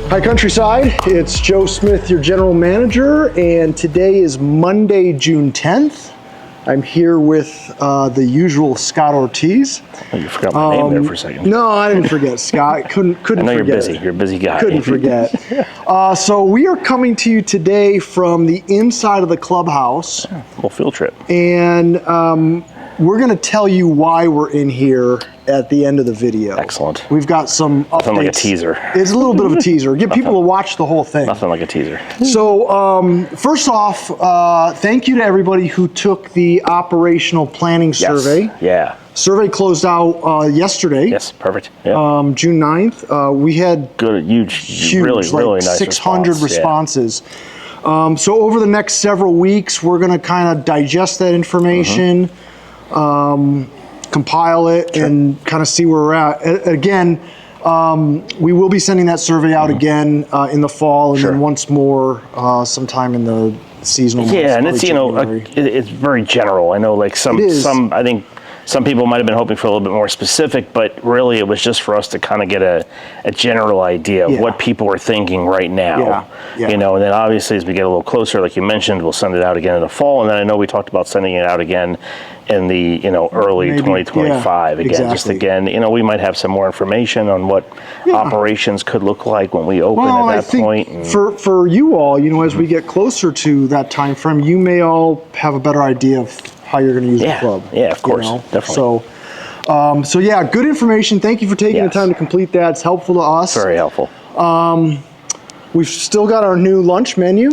Hi Countryside, it's Joe Smith, your general manager, and today is Monday, June 10th. I'm here with the usual Scott Ortiz. Oh, you forgot my name there for a second. No, I didn't forget, Scott. Couldn't I know forget. you're busy. You're a busy guy. Couldn't forget. So we are coming to you today from the inside of the clubhouse. Yeah, little field trip. And we're going to tell you why we're in here at the end of the video. Excellent. We've got some updates. Nothing like a teaser. It's a little bit of a teaser. Get people to watch the whole thing. Nothing like a teaser. So first off, thank you to everybody who took the operational planning survey. Yeah. Survey closed out yesterday. Yes, perfect. Yeah. June 9th. We had good, huge, really, like really nice 600 responses. Yeah. So over the next several weeks, we're going to kind of digest that information, compile it, and kind of see where we're at. Again, we will be sending that survey out again in the fall, and then once more sometime in the seasonal months. Yeah, and it's it's very general. I know, like I think some people might have been hoping for a little bit more specific, but really it was just for us to kind of get a general idea of what people are thinking right now. You know, and then obviously as we get a little closer, like you mentioned, we'll send it out again in the fall, and then I know we talked about sending it out again in the early 2025 again. Just again, we might have some more information on what operations could look like when we open at that point. For you all, as we get closer to that time frame, you may all have a better idea of how you're going to use the club. Yeah, of course, definitely. So yeah, good information. Thank you for taking the time to complete that. It's helpful to us. Very helpful. We've still got our new lunch menu.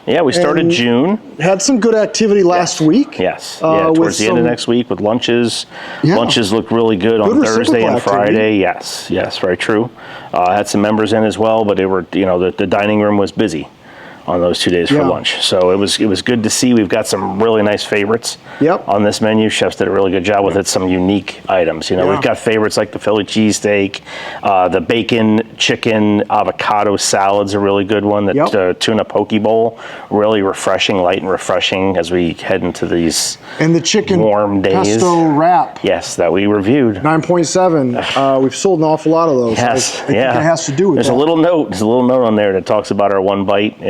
Yeah, we started June. Had some good activity last week. Yes, towards the end of next week with lunches. Lunches look really good on Thursday and Friday. Yes, very true. Had some members in as well, but they were, the dining room was busy on those 2 days for lunch. So it was good to see. We've got some really nice favorites on this menu. Chefs did a really good job with it. Some unique items. We've got favorites like the Philly cheesesteak, the bacon, chicken, avocado salad's a really good one. The tuna poke bowl, really refreshing, light and refreshing as we head into these and the chicken warm days. Pesto wrap. Yes, that we reviewed. 9.7. We've sold an awful lot of those. Yes, I think it has to do with There's a little note. There's a little note on there that talks about our one bite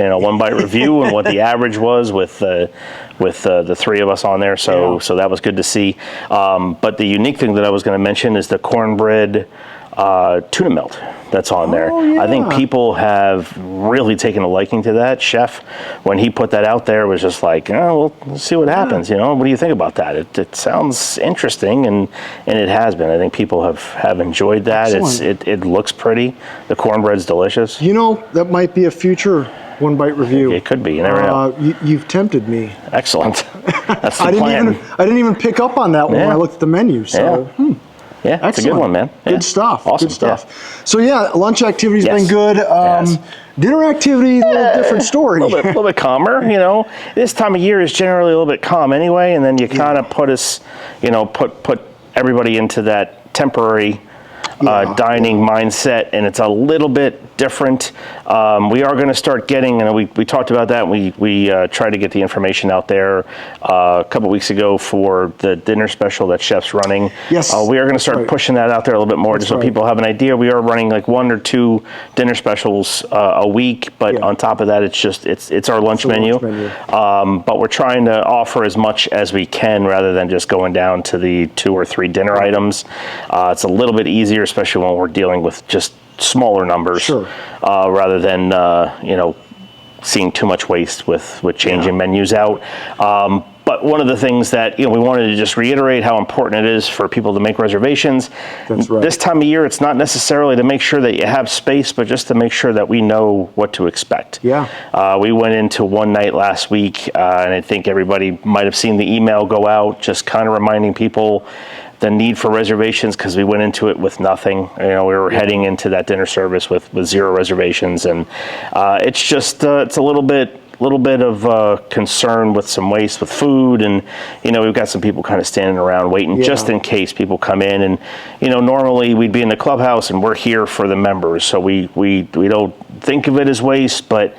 review and what the average was with the three of us on there. So that was good to see. But the unique thing that I was going to mention is the cornbread tuna melt that's on there. I think people have really taken a liking to that. Chef, when he put that out there, was just like, well, let's see what happens. What do you think about that? It sounds interesting, and it has been. I think people have enjoyed that. It looks pretty. The cornbread's delicious. That might be a future One Bite review. It could be. You never know. You've tempted me. Excellent. That's the plan. I didn't even pick up on that one when I looked at the menu. So. Yeah, that's a good one, man. Good stuff. Awesome. Good stuff. So lunch activity's been good. Dinner activity, a little different story. A little bit calmer. This time of year is generally a little bit calm anyway, and then you kind of put us, put everybody into that temporary dining mindset, and it's a little bit different. We are going to start getting, and we talked about that. We tried to get the information out there a couple weeks ago for the dinner special that Chef's running. Yes, we are going to start pushing that out there a little bit more, just so people have an idea. We are running like 1 or 2 dinner specials a week, but on top of that, it's our lunch menu. But we're trying to offer as much as we can rather than just going down to the 2 or 3 dinner items. It's a little bit easier, especially when we're dealing with just smaller numbers, rather than seeing too much waste with changing menus out. But one of the things that we wanted to just reiterate how important it is for people to make reservations. That's right. This time of year, it's not necessarily to make sure that you have space, but just to make sure that we know what to expect. We went into one night last week, and I think everybody might have seen the email go out, just kind of reminding people the need for reservations, because we went into it with nothing. We were heading into that dinner service with 0 reservations, and it's just it's a little bit of concern with some waste with food, and we've got some people kind of standing around waiting just in case people come in, and normally we'd be in the clubhouse and we're here for the members, so we don't think of it as waste, but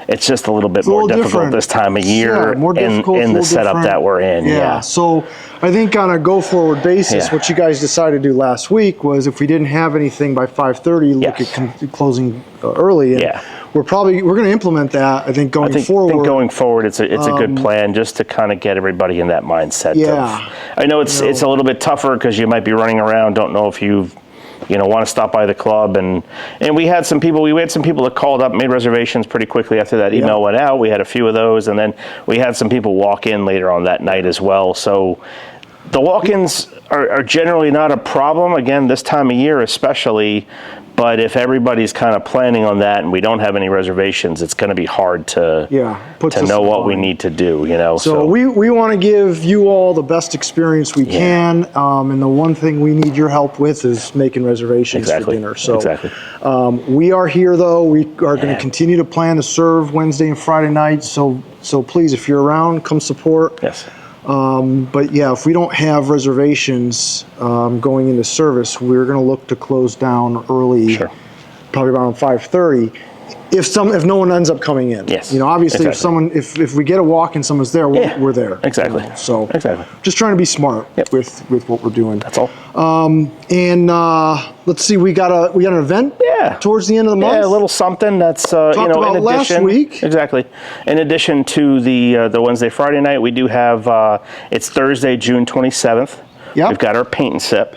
it's just a little bit more difficult this time of year in the setup that we're in. Yeah. So I think on a go-forward basis, what you guys decided to do last week was if we didn't have anything by 5:30, look at closing early. And we're going to implement that. I think going forward. I think going forward, it's a good plan just to kind of get everybody in that mindset. I know it's a little bit tougher because you might be running around, don't know if you want to stop by the club, and we had some people that called up, made reservations pretty quickly after that email went out. We had a few of those, and then we had some people walk in later on that night as well. So the walk-ins are generally not a problem, again, this time of year especially, but if everybody's kind of planning on that and we don't have any reservations, it's going to be hard to know what we need to do, So we want to give you all the best experience we can, and the one thing we need your help with is making reservations for dinner. So we are here, though. We are going to continue to plan to serve Wednesday and Friday nights, so please, if you're around, come support. But if we don't have reservations going into service, we're going to look to close down early, probably around 5:30. If no one ends up coming in, obviously if we get a walk and someone's there, we're there. So just trying to be smart with what we're doing. That's all. And let's see, we got an event towards the end of the month. Yeah, a little something that's about in addition. last week. In addition to the Wednesday Friday night, we do have it's Thursday, June 27th. We've got our paint and sip.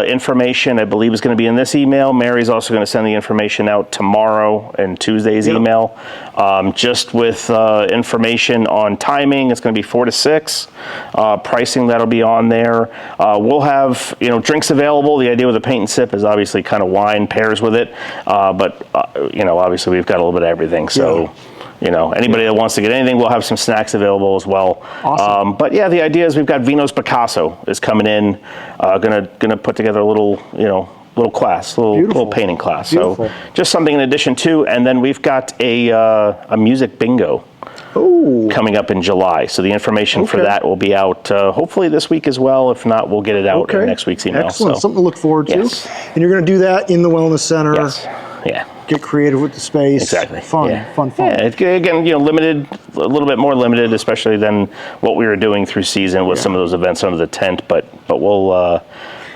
Information, I believe, is going to be in this email. Mary's also going to send the information out tomorrow in Tuesday's email. Just with information on timing, it's going to be 4 to 6. Pricing, that'll be on there. We'll have drinks available. The idea with the paint and sip is obviously kind of wine pairs with it, but obviously we've got a little bit of everything. So. Anybody that wants to get anything, we'll have some snacks available as well. Awesome. But the idea is we've got Vino's Picasso is coming in, gonna put together a little class, little painting class. So just something in addition to, and then we've got a music bingo coming up in July. So the information for that will be out hopefully this week as well. If not, we'll get it out in next week's email. Excellent. Something to look forward to. And you're going to do that in the Wellness Center. Get creative with the space. Fun. Again, limited, a little bit more limited, especially than what we were doing through season with some of those events under the tent. But we'll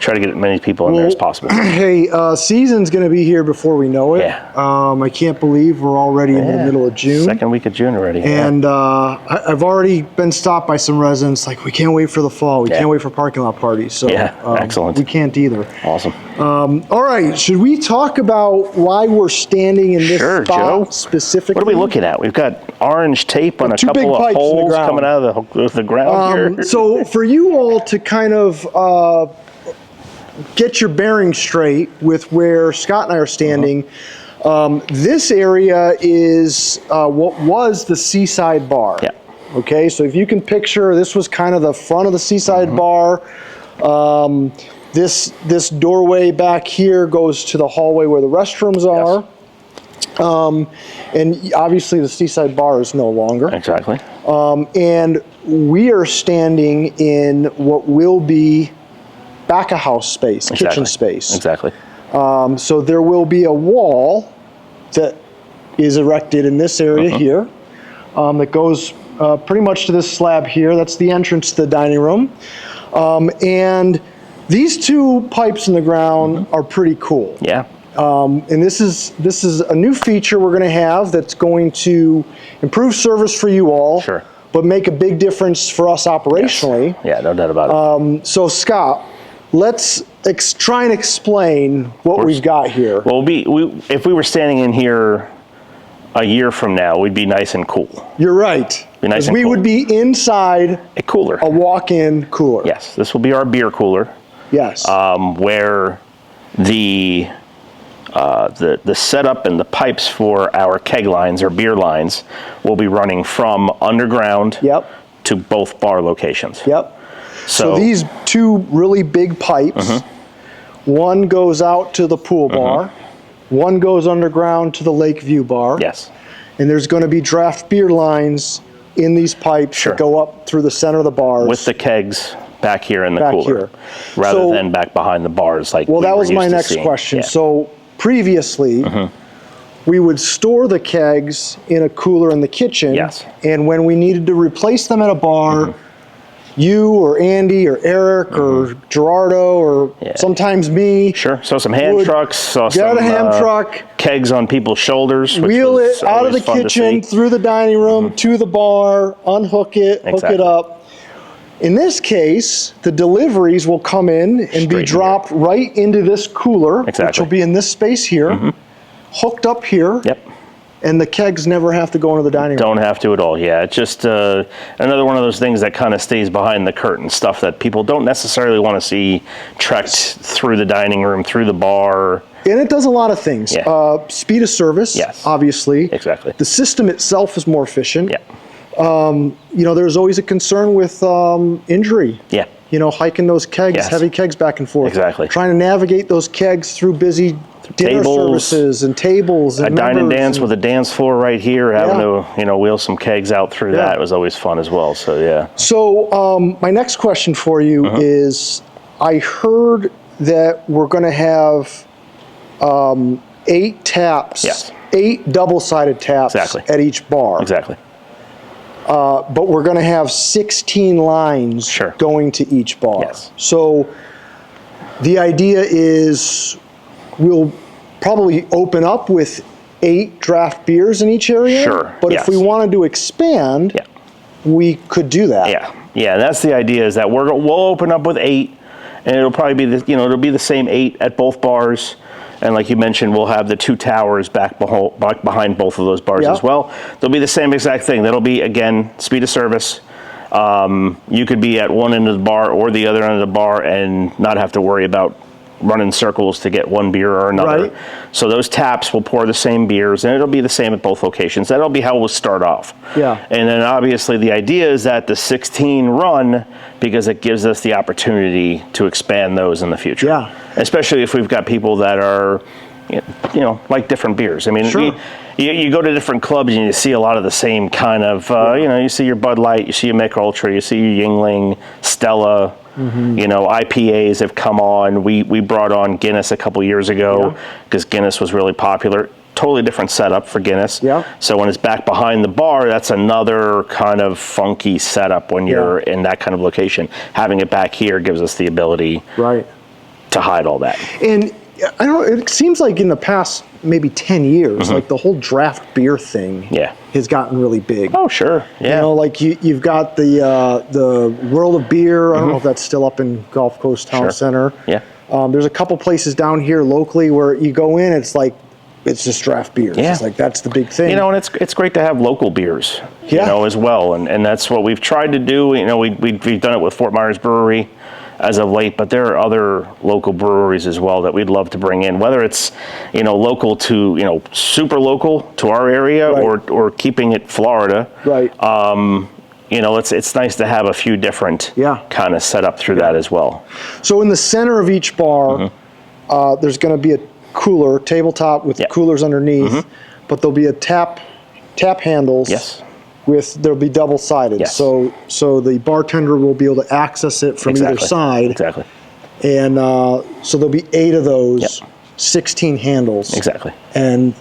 try to get as many people in there as possible. Hey, season's going to be here before we know it. I can't believe we're already in the middle of June. Second week of June already. And I've already been stopped by some residents like, we can't wait for the fall. We can't wait for parking lot parties. So excellent. We can't either. Awesome. All right. Should we talk about why we're standing in this spot Joe. specifically? What are we looking at? We've got orange tape on a couple of holes coming out of the ground here. So for you all to kind of get your bearings straight with where Scott and I are standing, this area is what was the Seaside Bar. Okay, so if you can picture, this was kind of the front of the Seaside Bar. This doorway back here goes to the hallway where the restrooms are. And obviously the Seaside Bar is no longer. And we are standing in what will be back of house space, kitchen space. So there will be a wall that is erected in this area here that goes pretty much to this slab here. That's the entrance to the dining room. And these two pipes in the ground are pretty cool. And this is a new feature we're going to have that's going to improve service for you all, but make a big difference for us operationally. No doubt about it. So Scott, let's try and explain what we've got here. Well, if we were standing in here a year from now, we'd be nice and cool. You're right. Nice we would be inside a cooler, a walk-in cooler. This will be our beer cooler. Where the setup and the pipes for our keg lines or beer lines will be running from underground to both bar locations. So these two really big pipes, one goes out to the pool bar, one goes underground to the Lakeview bar. And there's going to be draft beer lines in these pipes that go up through the center of the bars. With the kegs back here in the cooler, rather than back behind the bars like that was my next question. So previously, we would store the kegs in a cooler in the kitchen. Yes. And when we needed to replace them at a bar, you or Andy or Eric or Gerardo or sometimes me. Sure. So some hand trucks. Get a hand truck. Kegs on people's shoulders. Wheel it out of the kitchen, through the dining room, to the bar, unhook it, hook it up. In this case, the deliveries will come in and be dropped right into this cooler, which will be in this space here, hooked up here. Yep. And the kegs never have to go into the dining room. Don't have to at all, yeah. It's just another one of those things that kind of stays behind the curtain, stuff that people don't necessarily want to see trekked through the dining room, through the bar. And it does a lot of things. Speed of service, obviously. Exactly. The system itself is more efficient. Yeah. You know, there's always a concern with injury. Yeah. You know, hiking those kegs, heavy kegs back and forth. Exactly. Trying to navigate those kegs through busy dinner services and tables and a dine and dance with a dance floor right here, having to, you know, wheel some kegs out through that was always fun as well. So, yeah. So, my next question for you is, I heard that we're going to have 8 taps, 8 double-sided taps at each bar. Exactly. But we're going to have 16 lines going to each bar. Yes. So the idea is we'll probably open up with 8 draft beers in each area. Sure. But if we wanted to expand, we could do that. Yeah. Yeah. That's the idea, is that we'll open up with 8, and it'll probably be it'll be the same 8 at both bars. And like you mentioned, we'll have the 2 towers back behind both of those bars as well. They'll be the same exact thing. That'll be, again, speed of service. You could be at one end of the bar or the other end of the bar and not have to worry about running circles to get one beer or another. So those taps will pour the same beers, and it'll be the same at both locations. That'll be how we'll start off. And then obviously the idea is that the 16 run, because it gives us the opportunity to expand those in the future. Especially if we've got people that are, you know, like different beers. I mean, you go to different clubs and you see a lot of the same kind of, you know, you see your Bud Light, you see your Mick Ultra, you see your Yuengling, Stella. You know, IPAs have come on. We brought on Guinness a couple years ago because Guinness was really popular. Totally different setup for Guinness. So when it's back behind the bar, that's another kind of funky setup when you're in that kind of location. Having it back here gives us the ability to hide all that. And I don't know, it seems like in the past maybe 10 years, like the whole draft beer thing has gotten really big. Oh, sure. Yeah. You know, like you've got the World of Beer. I don't know if that's still up in Gulf Coast Town Center. There's a couple places down here locally where you go in, it's like, it's just draft beer. It's like, that's the big thing. You know, and it's great to have local beers, you know, as well. And that's what we've tried to do. You know, we've done it with Fort Myers Brewery as of late, but there are other local breweries as well that we'd love to bring in, whether it's, you know, local to, you know, super local to our area or keeping it Florida. You know, it's nice to have a few different kind of set up through that as well. So in the center of each bar, there's going to be a cooler, tabletop with coolers underneath, but there'll be a tap handles. There'll be double-sided. So the bartender will be able to access it from either side. And so there'll be 8 of those, 16 handles. And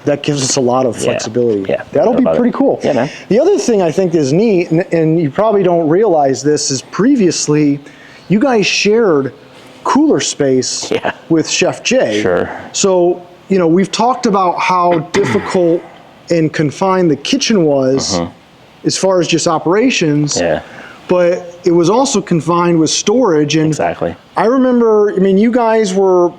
that gives us a lot of flexibility. That'll be pretty cool. The other thing I think is neat, and you probably don't realize this, is previously you guys shared cooler space with Chef Jay. So, you know, we've talked about how difficult and confined the kitchen was as far as just operations, but it was also confined with storage. And I remember, I mean, you guys were,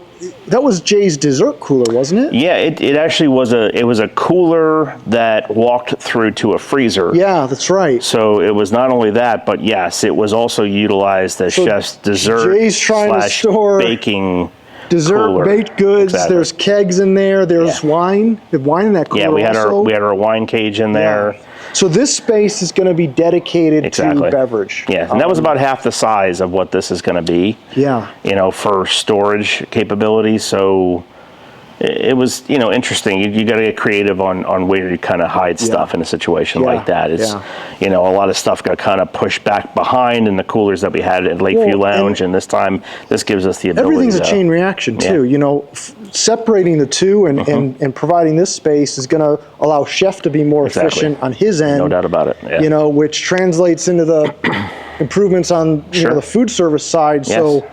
that was Jay's dessert cooler, wasn't it? Yeah, it actually was a cooler that walked through to a freezer. Yeah, that's right. So it was not only that, but yes, it was also utilized as chef's dessert Jay's trying to store baking dessert, cooler. Baked goods. There's kegs in there. There's wine. We have wine in that cooler. Yeah, we had our wine cage in there. So this space is going to be dedicated to beverage. And that was about half the size of what this is going to be. You know, for storage capability. So, it was, you know, interesting. You got to get creative on where you kind of hide stuff in a situation like that. It's, you know, a lot of stuff got kind of pushed back behind in the coolers that we had at Lakeview Lounge, and this time this gives us the ability. Everything's a chain reaction too. You know, separating the two and providing this space is going to allow Chef to be more efficient on his end. No doubt about it. You know, which translates into the improvements on you know, the food service side. So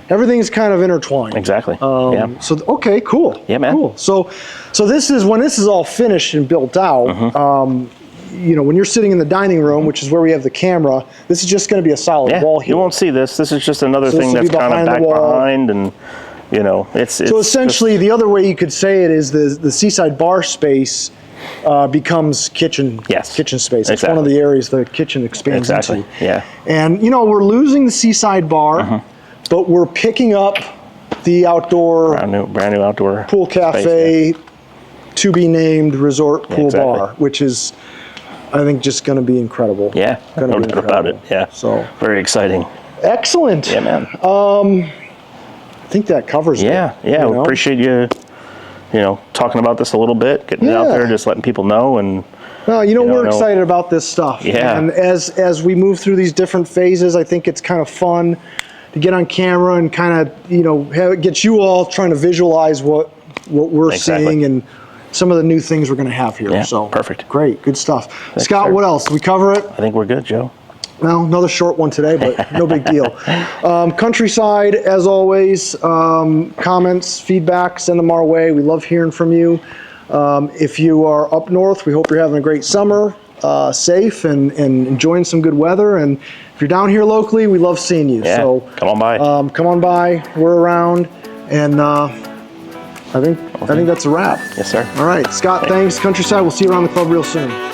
everything's kind of intertwined. Exactly. So okay, cool. Yeah, man. Cool. So this is when this is all finished and built out. You know, when you're sitting in the dining room, which is where we have the camera, this is just going to be a solid wall here. You won't see this. This is just another thing that's kind of back behind, and you know, it's so essentially the other way you could say it is the Seaside Bar space becomes kitchen space. It's one of the areas the kitchen expands into. Yeah. And you know, we're losing the Seaside Bar, but we're picking up the outdoor brand new outdoor pool cafe, to be named resort pool bar, which is, I think, just going to be incredible. Yeah, no doubt about it. Yeah. So very exciting. Excellent. Yeah, man. I think that covers it. Yeah. We appreciate you know, talking about this a little bit, getting it out there, just letting people know. And well, you know, we're excited about this stuff. Yeah. And as we move through these different phases, I think it's kind of fun to get on camera and kind of, you know, get you all trying to visualize what we're seeing and some of the new things we're going to have here. Yeah, so perfect. Great, good stuff. Thanks, Scott, sir. what else? Did we cover it? I think we're good, Joe. Well, another short one today, but no big deal. Countryside, as always, comments, feedback, send them our way. We love hearing from you. If you are up north, we hope you're having a great summer, safe and enjoying some good weather. And if you're down here locally, we love seeing you. Yeah, so come on by. Come on by. We're around. And I think that's a wrap. Yes, sir. All right, Scott, thanks. Countryside, we'll see you around the club real soon.